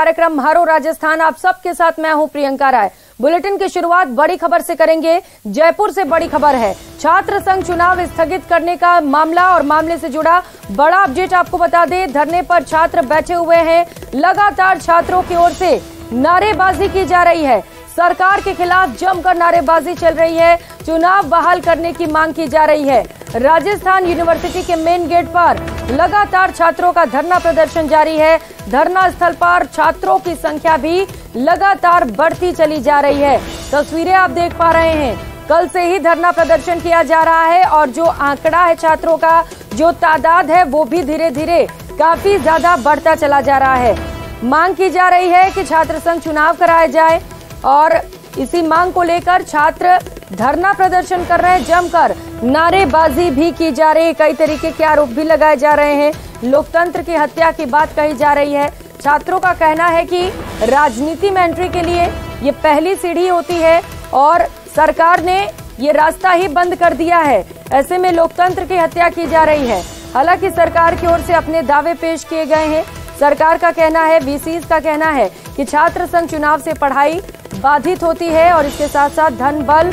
कार्यक्रम हरो राजस्थान, आप सबके साथ मैं हूं प्रियंका राय। बुलेटिन की शुरुआत बड़ी खबर से करेंगे। जयपुर से बड़ी खबर है, छात्र संघ चुनाव स्थगित करने का मामला और मामले से जुड़ा बड़ा अपडेट आपको बता दें। धरने पर छात्र बैठे हुए हैं, लगातार छात्रों की ओर से नारेबाजी की जा रही है, सरकार के खिलाफ जमकर नारेबाजी चल रही है, चुनाव बहाल करने की मांग की जा रही है। राजस्थान यूनिवर्सिटी के मेन गेट पर लगातार छात्रों का धरना प्रदर्शन जारी है। धरना स्थल पर छात्रों की संख्या भी लगातार बढ़ती चली जा रही है। तस्वीरें आप देख पा रहे हैं, कल से ही धरना प्रदर्शन किया जा रहा है और जो आंकड़ा है छात्रों का, जो तादाद है वो भी धीरे धीरे काफी ज्यादा बढ़ता चला जा रहा है। मांग की जा रही है कि छात्र संघ चुनाव कराया जाए और इसी मांग को लेकर छात्र धरना प्रदर्शन कर रहे हैं, जमकर नारेबाजी भी की जा रही है, कई तरीके के आरोप भी लगाए जा रहे हैं, लोकतंत्र की हत्या की बात कही जा रही है। छात्रों का कहना है कि राजनीति में एंट्री के लिए ये पहली सीढ़ी होती है और सरकार ने ये रास्ता ही बंद कर दिया है, ऐसे में लोकतंत्र की हत्या की जा रही है। हालांकि सरकार की ओर से अपने दावे पेश किए गए हैं। सरकार का कहना है, वीसीज का कहना है कि छात्र संघ चुनाव से पढ़ाई बाधित होती है और इसके साथ साथ धन बल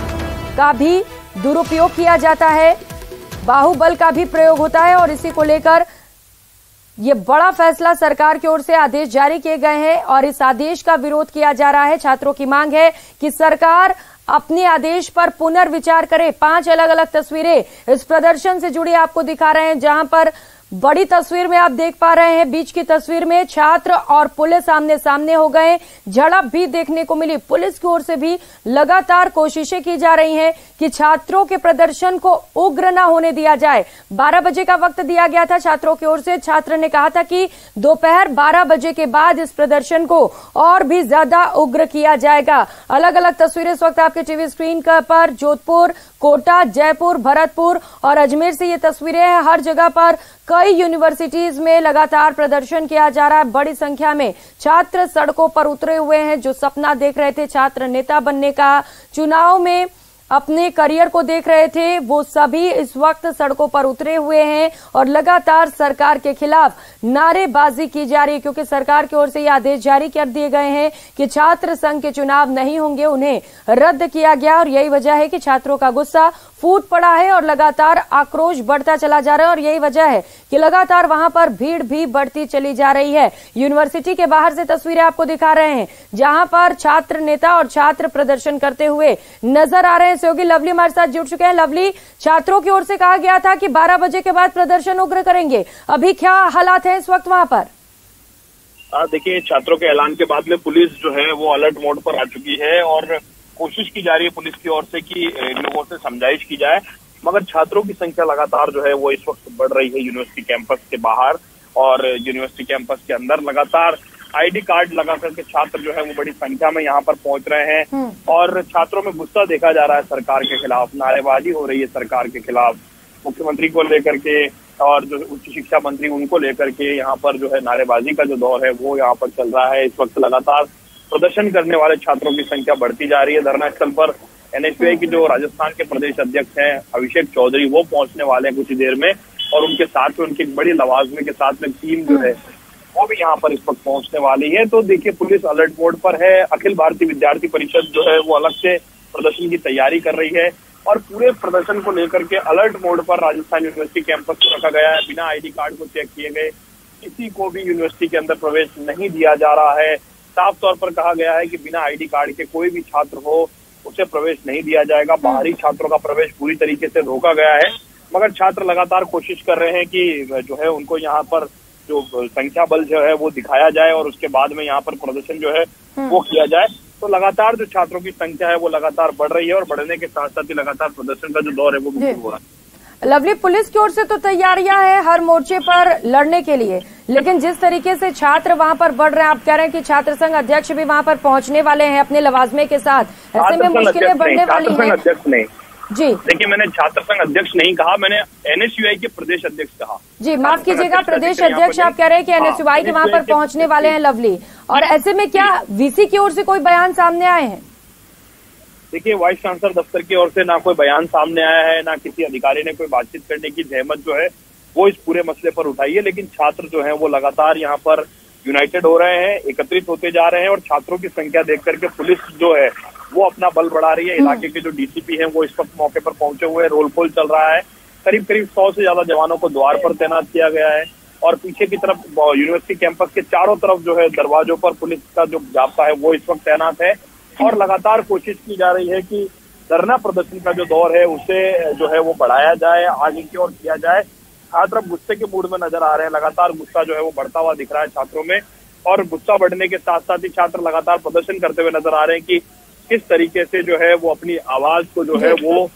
का भी दुरुपयोग किया जाता है, बाहुबल का भी प्रयोग होता है और इसी को लेकर ये बड़ा फैसला सरकार की ओर से आदेश जारी किए गए हैं और इस आदेश का विरोध किया जा रहा है। छात्रों की मांग है कि सरकार अपने आदेश पर पुनर्विचार करे। 5 अलग अलग तस्वीरें इस प्रदर्शन से जुड़ी आपको दिखा रहे हैं, जहां पर बड़ी तस्वीर में आप देख पा रहे हैं, बीच की तस्वीर में छात्र और पुलिस आमने सामने हो गए, झड़प भी देखने को मिली। पुलिस की ओर से भी लगातार कोशिशें की जा रही हैं कि छात्रों के प्रदर्शन को उग्र न होने दिया जाए। 12 बजे का वक्त दिया गया था छात्रों की ओर से। छात्र ने कहा था कि दोपहर 12 बजे के बाद इस प्रदर्शन को और भी ज्यादा उग्र किया जाएगा। अलग अलग तस्वीरें इस वक्त आपके टीवी स्क्रीन पर जोधपुर, कोटा, जयपुर, भरतपुर और अजमेर से ये तस्वीरें हैं। हर जगह पर कई यूनिवर्सिटीज में लगातार प्रदर्शन किया जा रहा है। बड़ी संख्या में छात्र सड़कों पर उतरे हुए हैं, जो सपना देख रहे थे छात्र नेता बनने का, चुनाव में अपने करियर को देख रहे थे, वो सभी इस वक्त सड़कों पर उतरे हुए हैं और लगातार सरकार के खिलाफ नारेबाजी की जा रही है, क्योंकि सरकार की ओर से ये आदेश जारी कर दिए गए हैं कि छात्र संघ के चुनाव नहीं होंगे, उन्हें रद्द किया गया और यही वजह है कि छात्रों का गुस्सा फूट पड़ा है और लगातार आक्रोश बढ़ता चला जा रहा है और यही वजह है कि लगातार वहां पर भीड़ भी बढ़ती चली जा रही है। यूनिवर्सिटी के बाहर से तस्वीरें आपको दिखा रहे हैं, जहां पर छात्र नेता और छात्र प्रदर्शन करते हुए नजर आ रहे हैं। सहयोगी लवली हमारे साथ जुड़ चुके हैं। लवली, छात्रों की ओर से कहा गया था कि 12 बजे के बाद प्रदर्शन उग्र करेंगे, अभी क्या हालात है इस वक्त वहां पर? देखिए, छात्रों के ऐलान के बाद में पुलिस जो है वो अलर्ट मोड पर आ चुकी है और कोशिश की जा रही है पुलिस की ओर से कि इन लोगों से समझाइश की जाए, मगर छात्रों की संख्या लगातार जो है वो इस वक्त बढ़ रही है यूनिवर्सिटी कैंपस के बाहर और यूनिवर्सिटी कैंपस के अंदर। लगातार आईडी कार्ड लगा करके छात्र जो है वो बड़ी संख्या में यहाँ पर पहुंच रहे हैं और छात्रों में गुस्सा देखा जा रहा है सरकार के खिलाफ, नारेबाजी हो रही है सरकार के खिलाफ, मुख्यमंत्री को लेकर के और जो उच्च शिक्षा मंत्री उनको लेकर के यहाँ पर जो है नारेबाजी का जो दौर है वो यहाँ पर चल रहा है। इस वक्त लगातार प्रदर्शन करने वाले छात्रों की संख्या बढ़ती जा रही है। धरना स्थल पर एनएसयूआई की जो राजस्थान के प्रदेश अध्यक्ष हैं अभिषेक चौधरी, वो पहुंचने वाले हैं कुछ ही देर में और उनके साथ में उनकी बड़ी लवाजमे के साथ में टीम जो है वो भी यहाँ पर इस वक्त पहुंचने वाली है। तो देखिए, पुलिस अलर्ट मोड पर है। अखिल भारतीय विद्यार्थी परिषद जो है वो अलग से प्रदर्शन की तैयारी कर रही है और पूरे प्रदर्शन को लेकर के अलर्ट मोड पर राजस्थान यूनिवर्सिटी कैंपस को रखा गया है। बिना आईडी कार्ड को चेक किए गए किसी को भी यूनिवर्सिटी के अंदर प्रवेश नहीं दिया जा रहा है। साफ तौर पर कहा गया है कि बिना आईडी कार्ड के कोई भी छात्र हो उसे प्रवेश नहीं दिया जाएगा। बाहरी छात्रों का प्रवेश पूरी तरीके से रोका गया है, मगर छात्र लगातार कोशिश कर रहे हैं कि जो है उनको यहाँ पर जो संख्या बल जो है वो दिखाया जाए और उसके बाद में यहाँ पर प्रदर्शन जो है वो किया जाए। तो लगातार जो छात्रों की संख्या है वो लगातार बढ़ रही है और बढ़ने के साथ साथ ही लगातार प्रदर्शन का जो दौर है वो भी शुरू हो रहा है। लवली, पुलिस की ओर से तो तैयारियां हैं हर मोर्चे पर लड़ने के लिए, लेकिन जिस तरीके से छात्र वहां पर बढ़ रहे हैं, आप कह रहे हैं कि छात्र संघ अध्यक्ष भी वहां पर पहुंचने वाले हैं अपने लवाजमे के साथ, ऐसे में मुश्किलें बढ़ने वाली हैं। अध्यक्ष नहीं जी, देखिए, मैंने छात्र संघ अध्यक्ष नहीं कहा, मैंने एनएसयूआई के प्रदेश अध्यक्ष कहा। जी, माफ कीजिएगा, प्रदेश अध्यक्ष आप कह रहे हैं कि एनएसयूआई के वहां पर पहुंचने वाले हैं। लवली, और ऐसे में क्या वीसी की ओर से कोई बयान सामने आए हैं? देखिए, वाइस चांसलर दफ्तर की ओर से ना कोई बयान सामने आया है, ना किसी अधिकारी ने कोई बातचीत करने की जहमत जो है वो इस पूरे मसले पर उठाई है, लेकिन छात्र जो है वो लगातार यहाँ पर यूनाइटेड हो रहे हैं, एकत्रित होते जा रहे हैं और छात्रों की संख्या देख करके पुलिस जो है वो अपना बल बढ़ा रही है। इलाके के जो डीसीपी हैं वो इस वक्त मौके पर पहुंचे हुए हैं, रोल कॉल चल रहा है। करीब 100 से ज्यादा जवानों को द्वार पर तैनात किया गया है और पीछे की तरफ यूनिवर्सिटी कैंपस के चारों तरफ जो है दरवाजों पर पुलिस का जो जाब्ता है वो इस वक्त तैनात है और लगातार कोशिश की जा रही है कि धरना प्रदर्शन का जो दौर है उसे जो है वो बढ़ाया जाए, आगे की ओर किया जाए। छात्र अब गुस्से के मूड में नजर आ रहे हैं, लगातार गुस्सा जो है वो बढ़ता हुआ दिख रहा है छात्रों में और गुस्सा बढ़ने के साथ साथ ही छात्र लगातार प्रदर्शन करते हुए नजर आ रहे हैं कि किस तरीके से जो है वो अपनी आवाज को जो है वो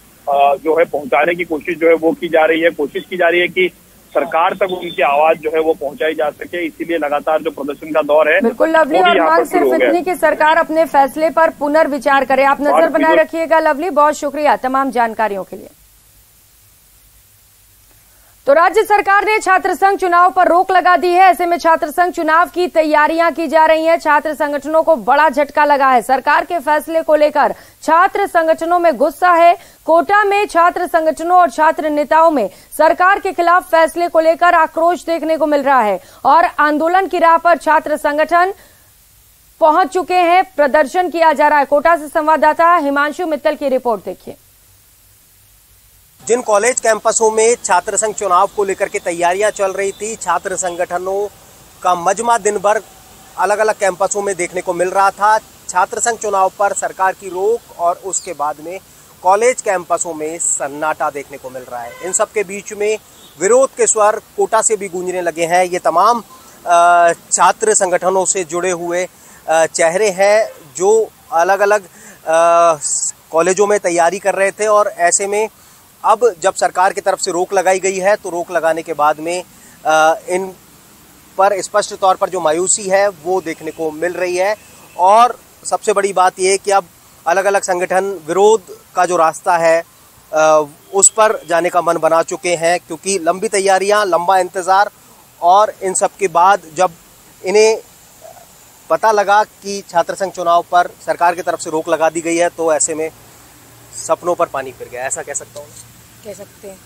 जो है पहुंचाने की कोशिश जो है वो की जा रही है। कोशिश की जा रही है कि सरकार तक उनकी आवाज जो है वो पहुंचाई जा सके, इसीलिए लगातार जो प्रदर्शन का दौर है बिल्कुल लवली, और मांग सिर्फ इतनी कि सरकार अपने फैसले पर पुनर्विचार करे। आप नजर बनाए रखिएगा लवली, बहुत शुक्रिया तमाम जानकारियों के लिए। तो राज्य सरकार ने छात्र संघ चुनाव पर रोक लगा दी है। ऐसे में छात्र संघ चुनाव की तैयारियां की जा रही हैं। छात्र संगठनों को बड़ा झटका लगा है। सरकार के फैसले को लेकर छात्र संगठनों में गुस्सा है। कोटा में छात्र संगठनों और छात्र नेताओं में सरकार के खिलाफ फैसले को लेकर आक्रोश देखने को मिल रहा है और आंदोलन की राह पर छात्र संगठन पहुंच चुके हैं। प्रदर्शन किया जा रहा है। कोटा से संवाददाता हिमांशु मित्तल की रिपोर्ट देखिए। जिन कॉलेज कैंपसों में छात्र संघ चुनाव को लेकर के तैयारियां चल रही थी, छात्र संगठनों का मजमा दिन भर अलग अलग कैंपसों में देखने को मिल रहा था। छात्र संघ चुनाव पर सरकार की रोक और उसके बाद में कॉलेज कैंपसों में सन्नाटा देखने को मिल रहा है। इन सब के बीच में विरोध के स्वर कोटा से भी गूंजने लगे हैं। ये तमाम छात्र संगठनों से जुड़े हुए चेहरे हैं जो अलग अलग कॉलेजों में तैयारी कर रहे थे और ऐसे में अब जब सरकार की तरफ से रोक लगाई गई है तो रोक लगाने के बाद में इन पर स्पष्ट तौर पर जो मायूसी है वो देखने को मिल रही है। और सबसे बड़ी बात यह है कि अब अलग अलग संगठन विरोध का जो रास्ता है उस पर जाने का मन बना चुके हैं, क्योंकि लंबी तैयारियां, लंबा इंतज़ार और इन सब के बाद जब इन्हें पता लगा कि छात्र संघ चुनाव पर सरकार की तरफ से रोक लगा दी गई है तो ऐसे में सपनों पर पानी फिर गया, ऐसा कह सकता हूँ। कह सकते हैं,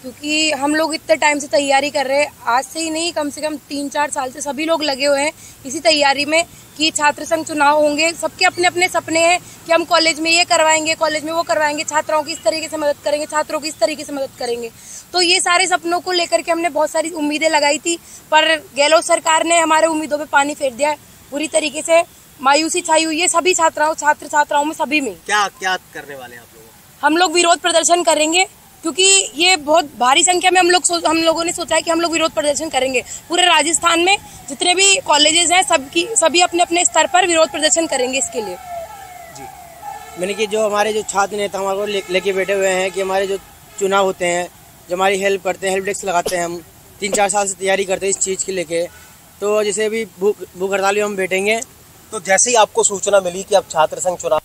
क्योंकि हम लोग इतने टाइम से तैयारी कर रहे हैं, आज से ही नहीं कम से कम 3-4 साल से सभी लोग लगे हुए हैं इसी तैयारी में कि छात्र संघ चुनाव होंगे। सबके अपने अपने सपने हैं कि हम कॉलेज में ये करवाएंगे, कॉलेज में वो करवाएंगे, छात्राओं की इस तरीके से मदद करेंगे, छात्रों की इस तरीके से मदद करेंगे। तो ये सारे सपनों को लेकर के हमने बहुत सारी उम्मीदें लगाई थी, पर गहलोत सरकार ने हमारे उम्मीदों पर पानी फेर दिया है। बुरी तरीके से मायूसी छाई हुई है सभी छात्राओं में, सभी में। क्या करने वाले हैं आप लोग? हम लोग विरोध प्रदर्शन करेंगे, क्योंकि ये बहुत भारी संख्या में हम लोगों ने सोचा है कि हम लोग विरोध प्रदर्शन करेंगे। पूरे राजस्थान में जितने भी कॉलेजेस हैं सभी अपने अपने स्तर पर विरोध प्रदर्शन करेंगे इसके लिए। जी, मैंने कि जो हमारे जो छात्र नेता हमारे लेके बैठे हुए हैं कि हमारे जो चुनाव होते हैं, जो हमारी हेल्प करते हैं, हेल्प डेस्क लगाते हैं, हम 3-4 साल से तैयारी करते हैं इस चीज़ के लेके। तो जैसे अभी भूख हड़ताल में हम बैठेंगे। तो जैसे ही आपको सूचना मिली कि अब छात्र संघ चुनाव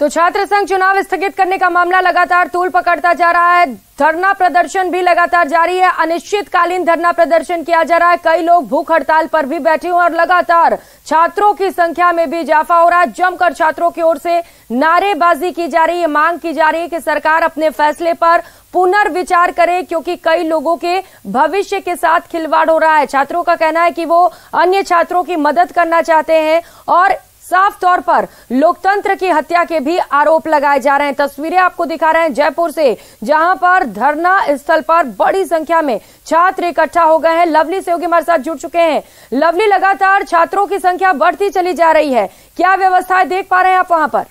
चुनाव स्थगित करने का मामला लगातार तूल पकड़ता जा रहा है। धरना प्रदर्शन भी लगातार जारी है। अनिश्चितकालीन धरना प्रदर्शन किया जा रहा है। कई लोग भूख हड़ताल पर भी बैठे हुए और लगातार छात्रों की संख्या में भी इजाफा हो रहा है। जमकर छात्रों की ओर से नारेबाजी की जा रही है, मांग की जा रही है कि सरकार अपने फैसले पर पुनर्विचार करे, क्योंकि कई लोगों के भविष्य के साथ खिलवाड़ हो रहा है। छात्रों का कहना है कि वो अन्य छात्रों की मदद करना चाहते हैं और साफ तौर पर लोकतंत्र की हत्या के भी आरोप लगाए जा रहे हैं। तस्वीरें आपको दिखा रहे हैं जयपुर से, जहां पर धरना स्थल पर बड़ी संख्या में छात्र इकट्ठा हो गए हैं। लवली सहयोगी हमारे साथ जुड़ चुके हैं। लवली, लगातार छात्रों की संख्या बढ़ती चली जा रही है, क्या व्यवस्थाएं देख पा रहे हैं आप वहां पर?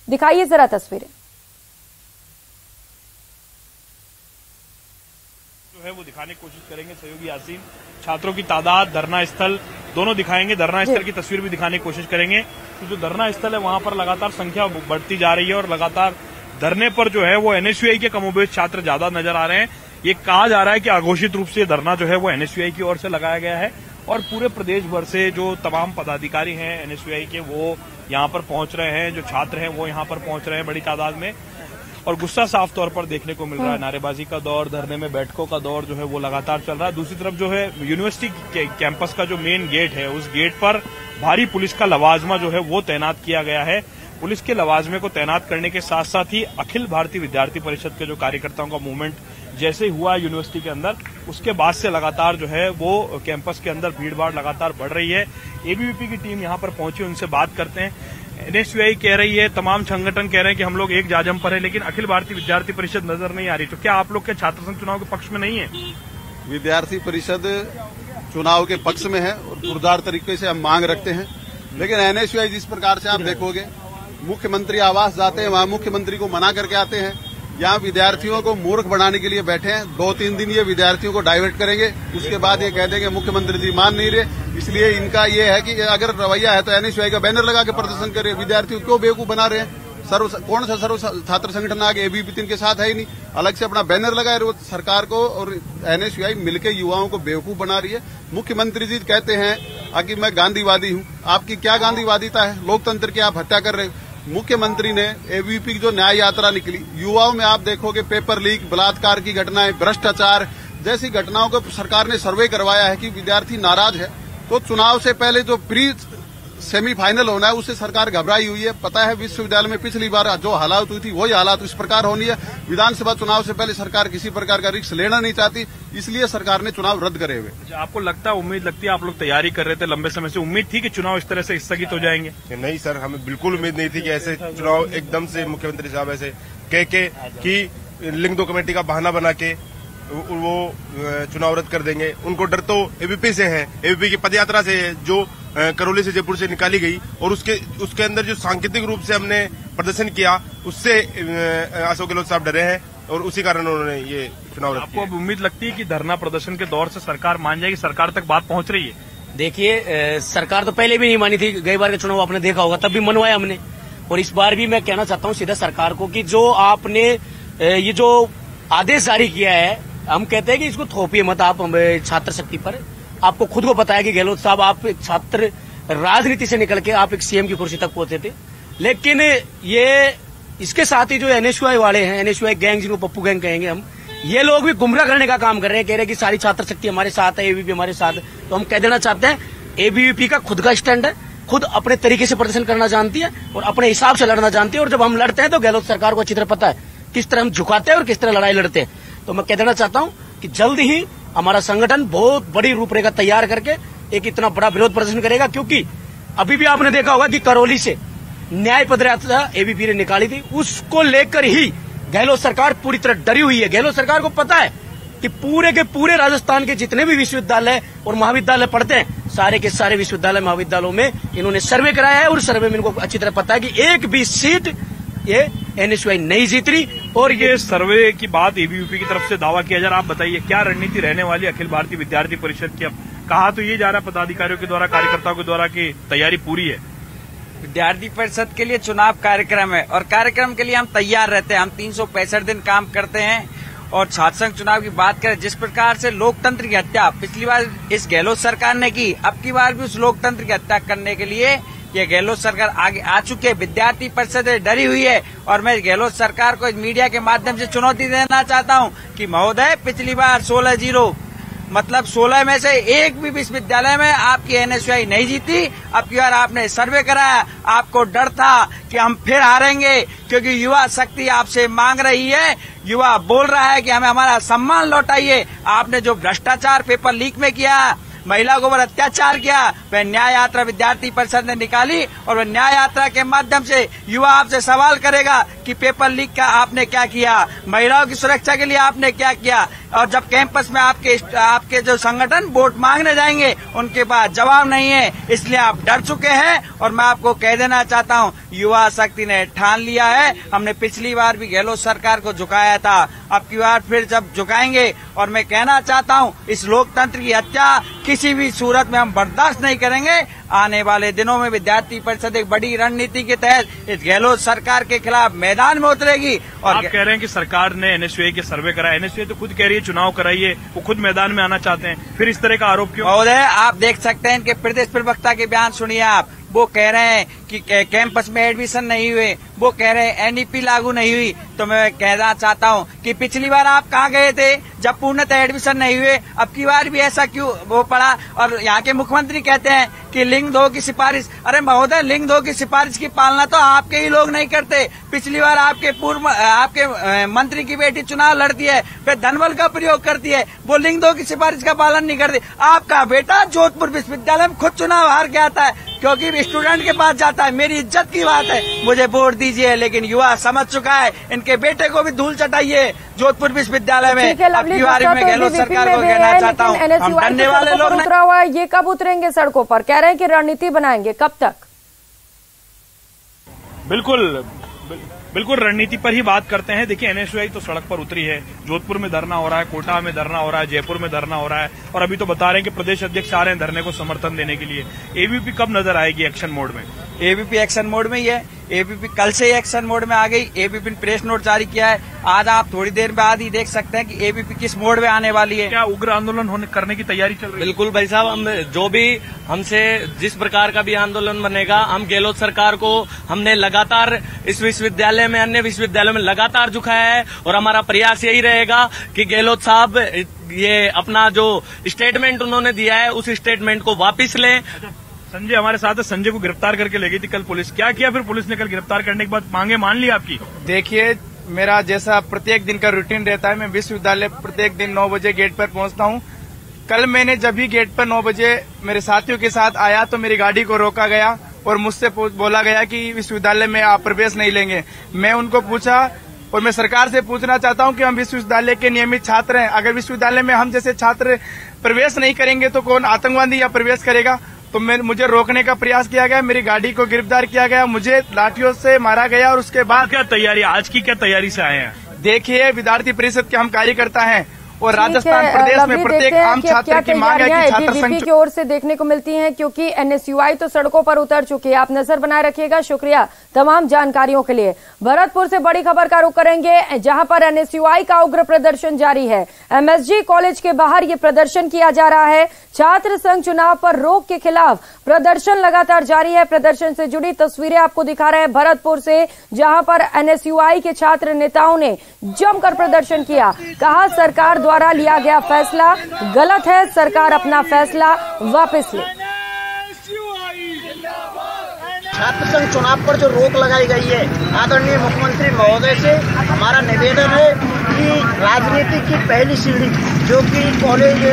दिखाइए जरा तस्वीरें। जो है वो दिखाने की कोशिश करेंगे सहयोगी यासीन। छात्रों की तादाद, धरना स्थल दोनों दिखाएंगे। धरना स्थल की तस्वीर भी दिखाने की कोशिश करेंगे। तो जो धरना स्थल है वहां पर लगातार संख्या बढ़ती जा रही है और लगातार धरने पर जो है वो एनएसयूआई के कमोबेश छात्र ज्यादा नजर आ रहे हैं। ये कहा जा रहा है कि अघोषित रूप से धरना जो है वो एनएसयूआई की ओर से लगाया गया है और पूरे प्रदेश भर से जो तमाम पदाधिकारी हैं एनएसयूआई के वो यहाँ पर पहुंच रहे हैं। जो छात्र हैं वो यहाँ पर पहुंच रहे हैं बड़ी तादाद में और गुस्सा साफ तौर पर देखने को मिल रहा है। नारेबाजी का दौर, धरने में बैठकों का दौर जो है वो लगातार चल रहा है। दूसरी तरफ जो है यूनिवर्सिटी कैंपस का जो मेन गेट है उस गेट पर भारी पुलिस का लवाजमा जो है वो तैनात किया गया है। पुलिस के लवाजमे को तैनात करने के साथ साथ ही अखिल भारतीय विद्यार्थी परिषद के जो कार्यकर्ताओं का मूवमेंट जैसे हुआ यूनिवर्सिटी के अंदर उसके बाद से लगातार जो है वो कैंपस के अंदर भीड़ भाड़ लगातार बढ़ रही है। एबीवीपी की टीम यहां पर पहुंची, उनसे बात करते हैं। एनएसयूआई कह रही है, तमाम संगठन कह रहे हैं कि हम लोग एक जाजम पर है, लेकिन अखिल भारतीय विद्यार्थी परिषद नजर नहीं आ रही। तो क्या आप लोग के छात्र संघ चुनाव के पक्ष में नहीं है? विद्यार्थी परिषद चुनाव के पक्ष में है और पुरदार तरीके से हम मांग रखते हैं, लेकिन एनएसयूआई जिस प्रकार से आप देखोगे, मुख्यमंत्री आवास जाते हैं, वहां मुख्यमंत्री को मना करके आते हैं। यहाँ विद्यार्थियों को मूर्ख बनाने के लिए बैठे हैं। 2-3 दिन ये विद्यार्थियों को डाइवर्ट करेंगे, उसके बाद ये कह देंगे मुख्यमंत्री जी मान नहीं रहे। इसलिए इनका ये है कि अगर रवैया है तो एनएसयूआई का बैनर लगा के प्रदर्शन करे। विद्यार्थियों क्यों बेवकूफ बना रहे हैं? कौन सा सर्व छात्र संगठन आगे एबीवीपी के साथ है ही नहीं, अलग से अपना बैनर लगाए। वो सरकार को और एनएसयूआई मिलकर युवाओं को बेवकूफ बना रही है। मुख्यमंत्री जी कहते हैं कि मैं गांधीवादी हूँ। आपकी क्या गांधीवादिता है? लोकतंत्र की आप हत्या कर रहे हो। मुख्यमंत्री ने एबीवीपी की जो न्याय यात्रा निकली, युवाओं में आप देखोगे पेपर लीक, बलात्कार की घटनाएं, भ्रष्टाचार जैसी घटनाओं को सरकार ने सर्वे करवाया है कि विद्यार्थी नाराज है। तो चुनाव से पहले जो प्री सेमीफाइनल होना है उससे सरकार घबराई हुई है। पता है विश्वविद्यालय में पिछली बार जो हालात हुई थी वही हालात इस प्रकार होनी है। विधानसभा चुनाव से पहले सरकार किसी प्रकार का रिस्क लेना नहीं चाहती, इसलिए सरकार ने चुनाव रद्द करे हुए। आपको लगता है, उम्मीद लगती है, आप लोग तैयारी कर रहे थे लंबे समय से, उम्मीद थी कि चुनाव इस तरह से स्थगित हो जाएंगे? नहीं सर, हमें बिल्कुल उम्मीद नहीं थी कि ऐसे चुनाव एकदम से मुख्यमंत्री साहब ऐसे कह के कि लिंग 2 कमेटी का बहाना बना के वो चुनाव रद्द कर देंगे। उनको डर तो एबीवीपी से है, एबीवीपी की पदयात्रा से है जो करौली से जयपुर से निकाली गई, और उसके अंदर जो सांकेतिक रूप से हमने प्रदर्शन किया उससे अशोक गहलोत साहब डरे हैं और उसी कारण उन्होंने ये चुनाव रद्द किया। आपको अब उम्मीद लगती है कि धरना प्रदर्शन के दौर से सरकार मान जाएगी? सरकार तक बात पहुंच रही है? देखिए, सरकार तो पहले भी नहीं मानी थी। गई बार का चुनाव आपने देखा होगा, तब भी मनवाया हमने, और इस बार भी मैं कहना चाहता हूँ सीधा सरकार को कि जो आपने ये जो आदेश जारी किया है, हम कहते हैं कि इसको थोपिए मत आप छात्र शक्ति पर। आपको खुद को पता है कि गहलोत साहब आप एक छात्र राजनीति से निकल के आप एक सीएम की कुर्सी तक पहुंचे थे, लेकिन ये इसके साथ ही जो एनएसयूआई वाले हैं, एनएसयूआई गैंग जिनको पप्पू गैंग कहेंगे हम, ये लोग भी गुमराह करने का काम कर रहे हैं। कह रहे हैं कि सारी छात्र शक्ति हमारे साथ है, एबीवीपी हमारे साथ है। तो हम कह देना चाहते हैं, एबीवीपी का खुद का स्टैंड है, खुद अपने तरीके से प्रदर्शन करना जानती है और अपने हिसाब से लड़ना जानती है। और जब हम लड़ते हैं तो गहलोत सरकार को अच्छी तरह पता है किस तरह हम झुकाते हैं और किस तरह लड़ाई लड़ते हैं। तो मैं कह देना चाहता हूं कि जल्द ही हमारा संगठन बहुत बड़ी रूपरेखा तैयार करके एक इतना बड़ा विरोध प्रदर्शन करेगा, क्योंकि अभी भी आपने देखा होगा कि करौली से न्याय पदयात्रा एबीवीपी ने निकाली थी, उसको लेकर ही गहलोत सरकार पूरी तरह डरी हुई है। गहलोत सरकार को पता है कि पूरे के पूरे राजस्थान के जितने भी विश्वविद्यालय और महाविद्यालय पढ़ते हैं, सारे के सारे विश्वविद्यालय महाविद्यालयों में इन्होंने सर्वे कराया है और सर्वे में इनको अच्छी तरह पता है कि एक भी सीट ये एनएसयूआई नहीं जीत रही। और ये सर्वे की बात एबीवीपी की तरफ से दावा किया जा रहा, आप बताइए क्या रणनीति रहने वाली अखिल भारतीय विद्यार्थी परिषद की? अब कहा तो ये जा रहा है पदाधिकारियों के द्वारा, कार्यकर्ताओं के द्वारा की तैयारी पूरी है। विद्यार्थी परिषद के लिए चुनाव कार्यक्रम है और कार्यक्रम के लिए हम तैयार रहते हैं। हम 365 दिन काम करते हैं। और छात्र संघ चुनाव की बात करें, जिस प्रकार से लोकतंत्र की हत्या पिछली बार इस गहलोत सरकार ने की, अब की बार भी उस लोकतंत्र की हत्या करने के लिए ये गहलोत सरकार आगे आ चुकी है। विद्यार्थी परिषद डरी हुई है और मैं गहलोत सरकार को मीडिया के माध्यम से चुनौती देना चाहता हूं कि महोदय, पिछली बार 16-0 मतलब 16 में से एक भी विश्वविद्यालय में आपकी एनएसयूआई नहीं जीती। अब की बार आपने सर्वे कराया, आपको डर था कि हम फिर हारेंगे, क्योंकि युवा शक्ति आपसे मांग रही है। युवा बोल रहा है कि हमें हमारा सम्मान लौटाइए। आपने जो भ्रष्टाचार पेपर लीक में किया, महिला को ऊपर अत्याचार किया, वह न्याय यात्रा विद्यार्थी परिषद ने निकाली और वह न्याय यात्रा के माध्यम से युवा आपसे सवाल करेगा कि पेपर लीक का आपने क्या किया, महिलाओं की सुरक्षा के लिए आपने क्या किया। और जब कैंपस में आपके जो संगठन वोट मांगने जाएंगे, उनके पास जवाब नहीं है, इसलिए आप डर चुके हैं। और मैं आपको कह देना चाहता हूं, युवा शक्ति ने ठान लिया है। हमने पिछली बार भी गहलोत सरकार को झुकाया था, अब की बार फिर जब झुकाएंगे। और मैं कहना चाहता हूं, इस लोकतंत्र की हत्या किसी भी सूरत में हम बर्दाश्त नहीं करेंगे। आने वाले दिनों में विद्यार्थी परिषद एक बड़ी रणनीति के तहत इस गहलोत सरकार के खिलाफ मैदान में उतरेगी। और आप कह रहे हैं कि सरकार ने एनएसयूआई के सर्वे कराया, एनएसयूआई तो खुद कह रही है चुनाव कराइए, वो खुद मैदान में आना चाहते हैं, फिर इस तरह का आरोप क्यों? महोदय, आप देख सकते हैं इनके प्रदेश प्रवक्ता के बयान सुनिए आप। वो कह रहे हैं कि कैंपस में एडमिशन नहीं हुए, वो कह रहे हैं एनईपी लागू नहीं हुई। तो मैं कहना चाहता हूं कि पिछली बार आप कहाँ गए थे जब पूर्णतः एडमिशन नहीं हुए, अब की बार भी ऐसा क्यों वो पड़ा? और यहाँ के मुख्यमंत्री कहते हैं कि लिंग 2 की सिफारिश। अरे महोदय, लिंग 2 की सिफारिश की पालना तो आपके ही लोग नहीं करते। पिछली बार आपके मंत्री की बेटी चुनाव लड़ती है, फिर धनबल का प्रयोग करती है, वो लिंग 2 की सिफारिश का पालन नहीं करती। आपका बेटा जोधपुर विश्वविद्यालय में खुद चुनाव हार के आता है क्योंकि स्टूडेंट के पास जाता है। मेरी इज्जत की बात है, मुझे वोट दीजिए, लेकिन युवा समझ चुका है, इनके बेटे को भी धूल चटाइए जोधपुर विश्वविद्यालय में। अब की बार में गहलोत सरकार को कहना चाहता हूँ, हम डरने वाले लोग उतरा हुआ है, ये कब उतरेंगे सड़कों पर? कह रहे हैं कि रणनीति बनाएंगे, कब तक? बिल्कुल रणनीति पर ही बात करते हैं। देखिए, एनएसयूआई तो सड़क पर उतरी है, जोधपुर में धरना हो रहा है, कोटा में धरना हो रहा है, जयपुर में धरना हो रहा है, और अभी तो बता रहे हैं कि प्रदेश अध्यक्ष आ रहे हैं धरने को समर्थन देने के लिए। एबीपी कब नजर आएगी एक्शन मोड में? एबीपी एक्शन मोड में ही है। एबीपी कल से ही एक्शन मोड में आ गई। एबीपी ने प्रेस नोट जारी किया है, आज आप थोड़ी देर बाद ही देख सकते हैं कि एबीपी किस मोड में आने वाली है। क्या उग्र आंदोलन करने की तैयारी चल रही है? बिल्कुल भाई साहब, हम जो भी हमसे जिस प्रकार का भी आंदोलन बनेगा, हम गहलोत सरकार को हमने लगातार इस विश्वविद्यालय में, अन्य विश्वविद्यालयों में लगातार झुकाया है, और हमारा प्रयास यही रहेगा कि गहलोत साहब ये अपना जो स्टेटमेंट उन्होंने दिया है उस स्टेटमेंट को वापस लें। संजय हमारे साथ है, संजय को गिरफ्तार करके ले गई थी कल पुलिस, क्या किया फिर पुलिस ने कल गिरफ्तार करने के बाद? मांगे मान ली आपकी? देखिए, मेरा जैसा प्रत्येक दिन का रूटीन रहता है, मैं विश्वविद्यालय प्रत्येक दिन 9 बजे गेट पर पहुंचता हूं। कल मैंने जब भी गेट पर 9 बजे मेरे साथियों के साथ आया तो मेरी गाड़ी को रोका गया और मुझसे बोला गया कि विश्वविद्यालय में आप प्रवेश नहीं लेंगे। मैं उनको पूछा, और मैं सरकार से पूछना चाहता हूं कि हम विश्वविद्यालय के नियमित छात्र हैं, अगर विश्वविद्यालय में हम जैसे छात्र प्रवेश नहीं करेंगे तो कौन आतंकवादी या प्रवेश करेगा? तो मुझे रोकने का प्रयास किया गया, मेरी गाड़ी को गिरफ्तार किया गया, मुझे लाठियों से मारा गया, और उसके बाद क्या तैयारी, आज की क्या तैयारी से आए हैं? देखिए, विद्यार्थी परिषद के हम कार्यकर्ता हैं और राजस्थान प्रदेश में प्रत्येक आम छात्र की मांग है कि छात्र संघ की ओर से देखने को मिलती हैं, क्योंकि एनएसयूआई तो सड़कों पर उतर चुकी है। आप नजर बनाए रखिएगा। शुक्रिया तमाम जानकारियों के लिए। भरतपुर से बड़ी खबर का रुख करेंगे, जहां पर एनएसयूआई का उग्र प्रदर्शन जारी है। एमएसजी कॉलेज के बाहर ये प्रदर्शन किया जा रहा है। छात्र संघ चुनाव पर रोक के खिलाफ प्रदर्शन लगातार जारी है। प्रदर्शन से जुड़ी तस्वीरें आपको दिखा रहे हैं भरतपुर से, जहां पर एनएसयूआई के छात्र नेताओं ने जमकर प्रदर्शन किया। कहा सरकार द्वारा लिया गया फैसला गलत है, सरकार अपना फैसला वापस ले। छात्र संघ चुनाव पर जो रोक लगाई गई है, आदरणीय मुख्यमंत्री महोदय से हमारा निवेदन है कि राजनीति की पहली सीढ़ी जो कि कॉलेज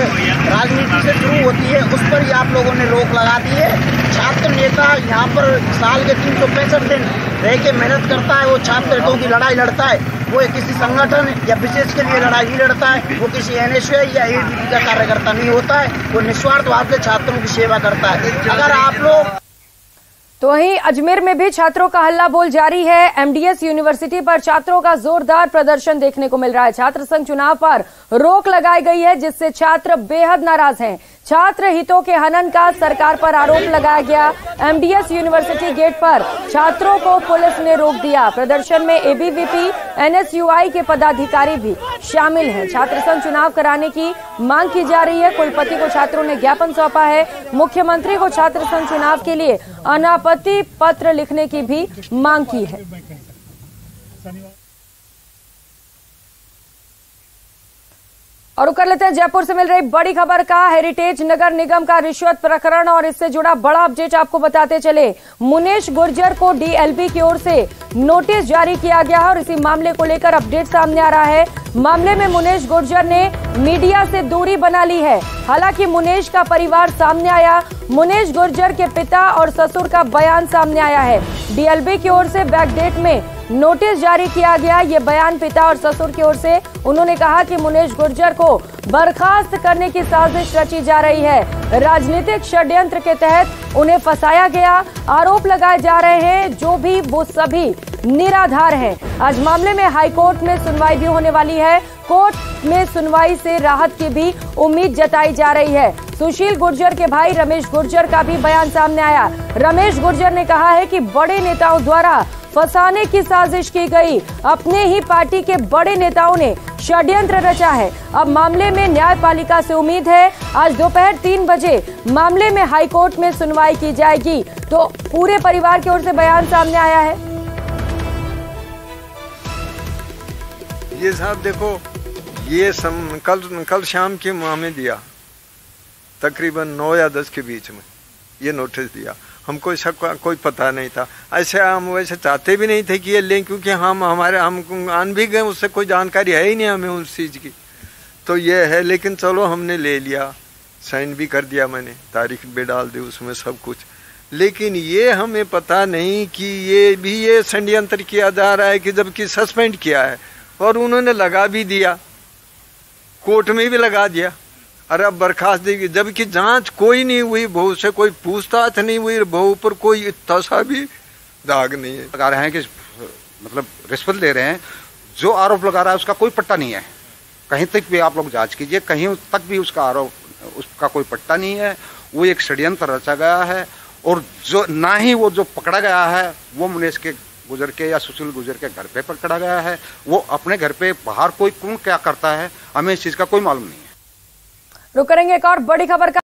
राजनीति से शुरू होती है, उस पर ही आप लोगों ने रोक लगा दी है। छात्र नेता यहाँ पर साल के 365 दिन रह के मेहनत करता है, वो छात्र हितों की लड़ाई लड़ता है, वो किसी संगठन या विशेष के लिए लड़ाई नहीं लड़ता है, वो किसी एनएसयूआई या एबीपी का कार्यकर्ता नहीं होता है, वो निस्वार्थ भाव से छात्रों की सेवा करता है। अगर आप लोग तो वहीं अजमेर में भी छात्रों का हल्ला बोल जारी है। एमडीएस यूनिवर्सिटी पर छात्रों का जोरदार प्रदर्शन देखने को मिल रहा है। छात्र संघ चुनाव पर रोक लगाई गई है, जिससे छात्र बेहद नाराज हैं। छात्र हितों के हनन का सरकार पर आरोप लगाया गया। एमडीएस यूनिवर्सिटी गेट पर छात्रों को पुलिस ने रोक दिया। प्रदर्शन में एबीवीपी, एनएसयूआई के पदाधिकारी भी शामिल हैं। छात्र संघ चुनाव कराने की मांग की जा रही है। कुलपति को छात्रों ने ज्ञापन सौंपा है। मुख्यमंत्री को छात्र संघ चुनाव के लिए अनापत्ति पत्र लिखने की भी मांग की है। और कर लेते हैं जयपुर से मिल रही बड़ी खबर का। हेरिटेज नगर निगम का रिश्वत प्रकरण और इससे जुड़ा बड़ा अपडेट आपको बताते चले। मुनेश गुर्जर को डीएलबी की ओर से नोटिस जारी किया गया है और इसी मामले को लेकर अपडेट सामने आ रहा है। मामले में मुनेश गुर्जर ने मीडिया से दूरी बना ली है। हालांकि मुनेश का परिवार सामने आया। मुनेश गुर्जर के पिता और ससुर का बयान सामने आया है। डीएलबी की ओर से बैकडेट में नोटिस जारी किया गया। ये बयान पिता और ससुर की ओर से उन्होंने कहा कि मुनेश गुर्जर को बर्खास्त करने की साजिश रची जा रही है। राजनीतिक षड्यंत्र के तहत उन्हें फंसाया गया। आरोप लगाए जा रहे हैं जो भी वो सभी निराधार हैं। आज मामले में हाईकोर्ट में सुनवाई भी होने वाली है। कोर्ट में सुनवाई से राहत की भी उम्मीद जताई जा रही है। सुशील गुर्जर के भाई रमेश गुर्जर का भी बयान सामने आया। रमेश गुर्जर ने कहा है कि बड़े नेताओं द्वारा फंसाने की साजिश की गई। अपने ही पार्टी के बड़े नेताओं ने षड्यंत्र रचा है। अब मामले में न्यायपालिका से उम्मीद है आज दोपहर 3 बजे मामले में हाईकोर्ट में सुनवाई की जाएगी। तो पूरे परिवार की ओर से बयान सामने आया है। ये साहब देखो, ये कल शाम के हमें दिया, तकरीबन 9 या 10 के बीच में ये नोटिस दिया। हमको इसका कोई पता नहीं था। ऐसे हम वैसे चाहते भी नहीं थे कि ये लें, क्योंकि हम आन भी गए, उससे कोई जानकारी है ही नहीं हमें उस चीज़ की। तो ये है, लेकिन चलो हमने ले लिया, साइन भी कर दिया मैंने, तारीख भी डाल दी उसमें सब कुछ। लेकिन ये हमें पता नहीं कि ये षड्यंत्र किया जा रहा है, कि जबकि सस्पेंड किया है और उन्होंने लगा भी दिया, कोर्ट में भी लगा दिया। अरे अब बर्खास्त देगी, जबकि जांच कोई नहीं हुई, बहू से कोई पूछताछ नहीं हुई, बहू पर कोई इतना सा भी दाग नहीं है। लगा रहे हैं कि मतलब रिश्वत ले रहे हैं, जो आरोप लगा रहा है उसका कोई पट्टा नहीं है। कहीं तक भी आप लोग जांच कीजिए, कहीं तक भी उसका आरोप, उसका कोई पट्टा नहीं है। वो एक षड्यंत्र रचा गया है, और जो ना ही वो जो पकड़ा गया है वो मुनेश के गुजर के या सुशील गुजर के घर पे पकड़ा गया है। वो अपने घर पे बाहर कोई कौन क्या करता है, हमें इस चीज का कोई मालूम नहीं है। रुक करेंगे एक और बड़ी खबर का।